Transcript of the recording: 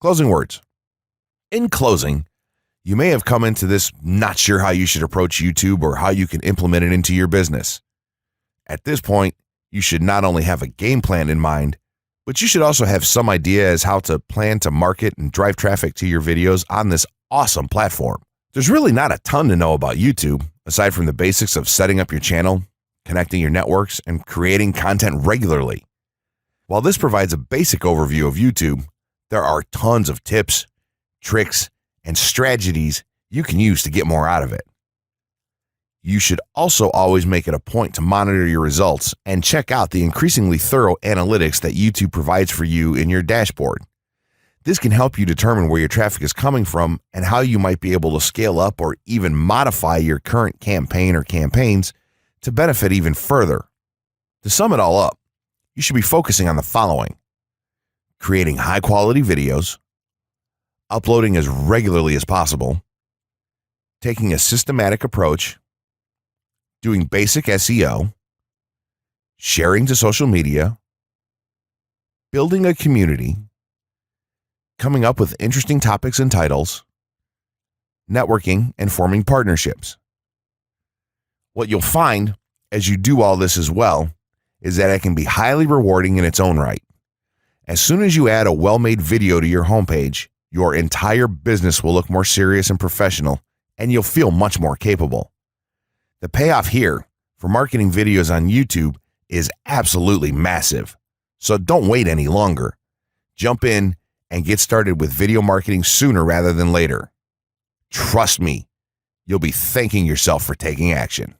Closing words. In closing, you may have come into this not sure how you should approach YouTube or how you can implement it into your business. At this point, you should not only have a game plan in mind, but you should also have some idea as how to plan to market and drive traffic to your videos on this awesome platform. There's really not a ton to know about YouTube, aside from the basics of setting up your channel, connecting your networks, and creating content regularly. While this provides a basic overview of YouTube, there are tons of tips, tricks, and strategies you can use to get more out of it. You should also always make it a point to monitor your results and check out the increasingly thorough analytics that YouTube provides for you in your dashboard. This can help you determine where your traffic is coming from and how you might be able to scale up or even modify your current campaign or campaigns to benefit even further. To sum it all up, you should be focusing on the following: creating high-quality videos, uploading as regularly as possible, taking a systematic approach, doing basic SEO, sharing to social media, building a community, coming up with interesting topics and titles, networking, and forming partnerships. What you'll find as you do all this as well is that it can be highly rewarding in its own right. As soon as you add a well-made video to your homepage, your entire business will look more serious and professional, and you'll feel much more capable. The payoff here for marketing videos on YouTube is absolutely massive. So don't wait any longer. Jump in and get started with video marketing sooner rather than later. Trust me, you'll be thanking yourself for taking action.